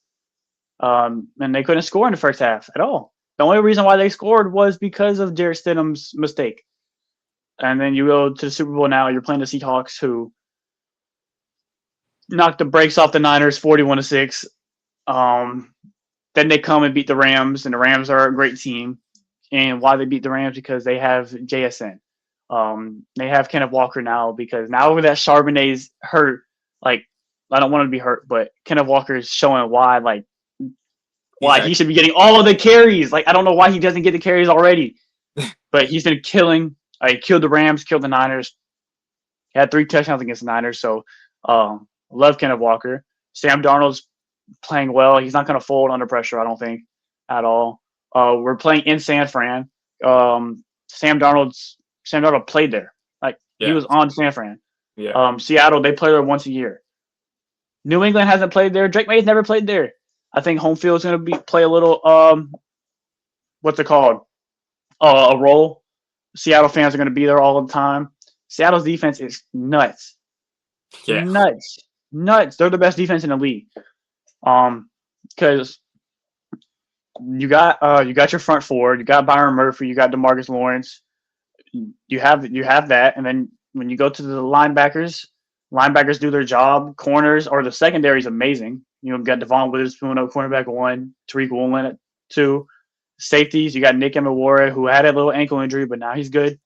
and they couldn't score in the first half at all. The only reason why they scored was because of Jarrett Stidham's mistake. And then you go to the Super Bowl now. You're playing the Seahawks, who knocked the brakes off the Niners, 41-6. Then they come and beat the Rams, and the Rams are a great team. And why they beat the Rams? Because they have JSN. They have Kenneth Walker now because now that Charbonnet's hurt, like I don't want to be hurt, but Kenneth Walker is showing why he should be getting all of the carries. Like I don't know why he doesn't get the carries already, but he's been killing. He killed the Rams, killed the Niners. He had 3 touchdowns against the Niners, so love Kenneth Walker. Sam Darnold's playing well. He's not going to fold under pressure, I don't think, at all. We're playing in San Fran. Sam Darnold played there. Like he Yeah. was on San Fran. Yeah. Seattle, they play there once a year. New England hasn't played there. Drake May's never played there. I think home field is going to play a little what's it called? A role. Seattle fans are going to be there all the time. Seattle's defense is nuts. Yeah. Nuts. They're the best defense in the league. Because you got your front four, you got Byron Murphy, you got DeMarcus Lawrence, you have that, and then when you go to the linebackers do their job. Corners or the secondary is amazing. You got Devon Witherspoon at cornerback 1, Tariq Woolen at 2. Safeties, you got Nick Emawara, who had a little ankle injury, but now he's good.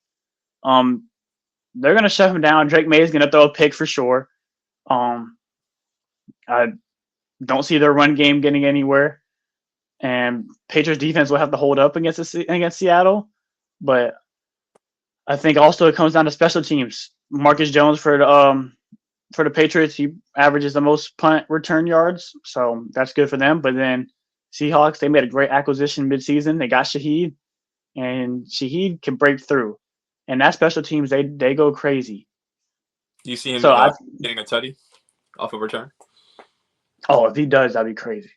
They're gonna shut him down. Drake May is gonna throw a pick for sure. I don't see their run game getting anywhere, and Patriots defense will have to hold up against Seattle. But I think also it comes down to special teams. Marcus Jones for the Patriots, he averages the most punt return yards, so that's good for them. But then Seahawks, they made a great acquisition midseason. They got Shaheed, and Shaheed can break through. And that special teams, they go crazy. Do you see him So getting a tutty off of return? if he does, that'd be crazy.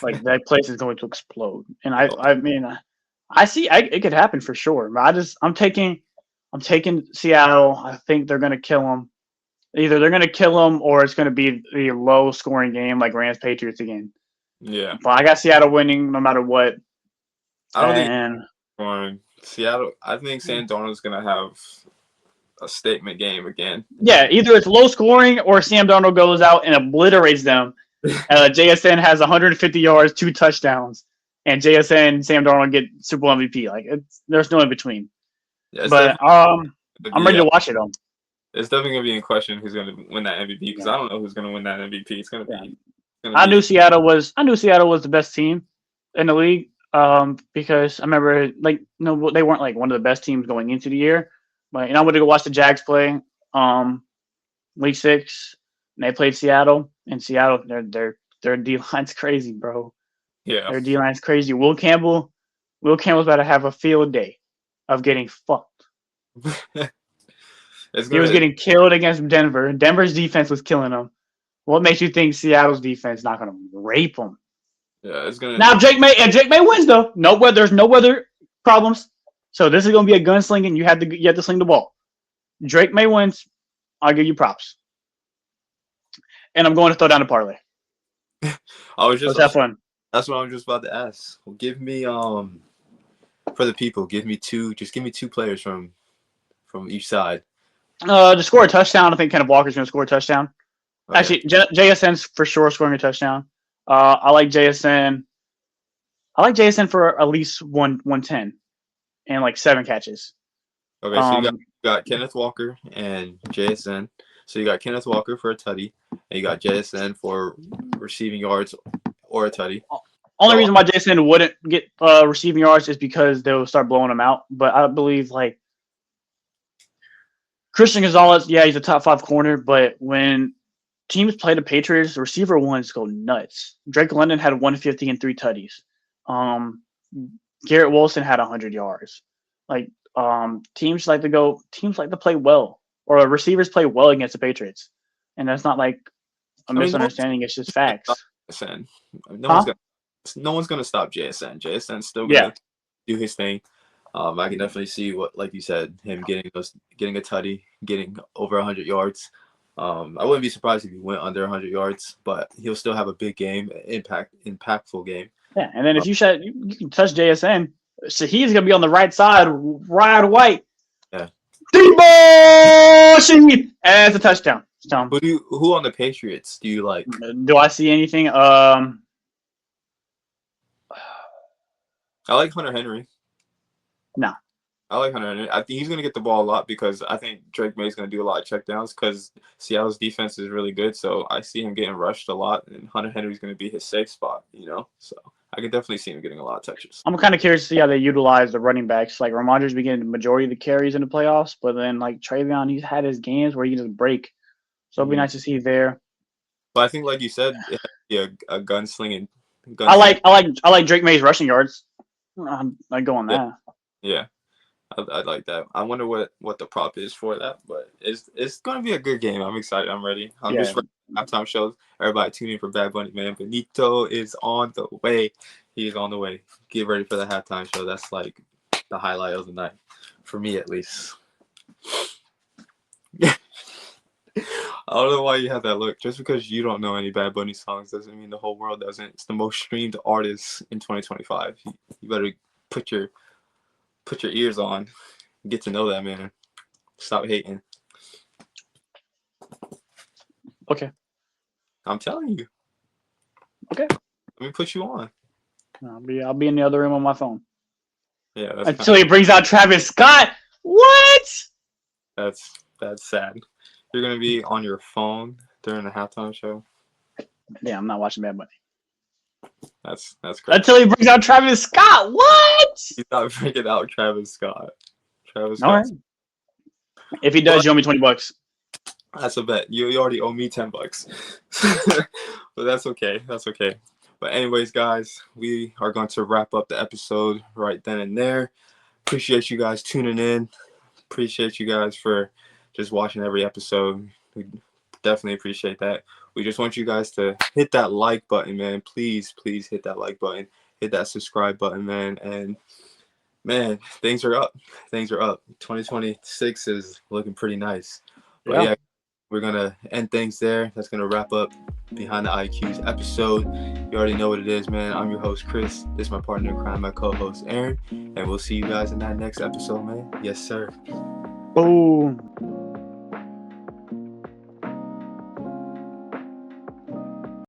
Like that place is going to explode. And I mean, I see it could happen for sure. But I'm taking Seattle. I think they're going to kill them. Either they're gonna kill him or it's gonna be a low scoring game like Rams Patriots again. Yeah. But I got Seattle winning no matter what. I don't think And it's going Seattle. I think Sam Darnold's gonna have a statement game again. yeah, either it's low scoring or Sam Darnold goes out and obliterates them. JSN has 150 yards, 2 touchdowns, and JSN Sam Darnold get Super Bowl MVP. Like there's no in between. Yeah, it's But definitely gonna I'm be. ready to watch it though. It's definitely gonna be in question who's gonna win that MVP because Yeah. I don't know who's gonna win that MVP. It's gonna Yeah. be. I knew Seattle was the best team in the league. Because I remember no, they weren't like one of the best teams going into the year. But I went to go watch the Jags play. Week 6, and they played Seattle. And Seattle, their D line's crazy, bro. Yeah. Their D line's crazy. Will Campbell's about to have a field day of getting fucked. He was getting killed against Denver. Denver's defense was killing him. What makes you think Seattle's defense not going to rape him? Yeah, it's gonna. Now Drake May wins though. There's no weather problems. So this is going to be a gunslinging. You have to sling the ball. Drake May wins. I'll give you props. And I'm going to throw down a parlay. Let's have fun. That's what I'm just about to ask. Well, give me for the people, give me two players from each side. To score a touchdown, I think Kenneth Walker's going to score a touchdown. Okay. Actually, JSN's for sure scoring a touchdown. I like JSN. For at least 110 and like 7 catches. Okay, so you got Kenneth Walker and JSN. So you got Kenneth Walker for a tutty, and you got JSN for receiving yards or a tutty. Only reason why JSN wouldn't get receiving yards is because they'll start blowing him out. But I believe like Christian Gonzalez, yeah, he's a top 5 corner, but when teams play the Patriots, the receiver ones go nuts. Drake London had 150 and 3 tutties. Garrett Wilson had 100 yards. Like teams like to play well, or receivers play well against the Patriots, and that's not like a misunderstanding. It's just facts. No one's gonna stop JSN. JSN's still gonna do his thing. I can definitely see what, like you said, him getting a tutty, getting over 100 yards. I wouldn't be surprised if he went under 100 yards, but he'll still have a big game, impactful game. Yeah, and then if you can touch JSN, so he's gonna be on the right side, Ryan White. Yeah. As a touchdown. Who on the Patriots do you like? Do I see anything? I like Hunter Henry. No. I like Hunter Henry. I think he's going to get the ball a lot because I think Drake May's going to do a lot of checkdowns because Seattle's defense is really good. So I see him getting rushed a lot, and Hunter Henry's going to be his safe spot, So I can definitely see him getting a lot of touches. I'm kind of curious to see how they utilize the running backs. Like Ramondre's been getting the majority of the carries in the playoffs, but then like Travion, he's had his games where he can just break. So it'll be nice to see there. But I think, like you said, it has to be a gunslinging. I like Drake May's rushing yards. I go on that. Yeah. I'd like that. I wonder what the prop is for that, but it's going to be a good game. I'm excited. I'm ready. I'm just ready for halftime shows. Everybody tune in for Bad Bunny, man. Benito is on the way. He's on the way. Get ready for the halftime show. That's like the highlight of the night, for me at least. I don't know why you have that look. Just because you don't know any Bad Bunny songs doesn't mean the whole world doesn't. It's the most streamed artist in 2025. You better put your ears on. Get to know that man. Stop hating. Okay. I'm telling you. Okay. Let me put you on. I'll be in the other room on my phone. Yeah. Until he brings out Travis Scott. What? That's sad. You're gonna be on your phone during the halftime show. Yeah, I'm not watching Bad Bunny. That's crazy. Until he brings out Travis Scott. What? He's not bringing out Travis Scott. All right. If he does, you owe me $20. That's a bet. You already owe me $10. But that's okay. That's okay. But anyways, guys, we are going to wrap up the episode right then and there. Appreciate you guys tuning in. Appreciate you guys for just watching every episode. We definitely appreciate that. We just want you guys to hit that like button, man. Please hit that like button. Hit that subscribe button, man. And, man, things are up. 2026 is looking pretty nice. But, yeah, we're gonna end things there. That's gonna wrap up Behind the IQ's episode. You already know what it is, man. I'm your host, Chris. This is my partner in crime, my co-host, Aaron. And we'll see you guys in that next episode, man. Yes, sir. Boom.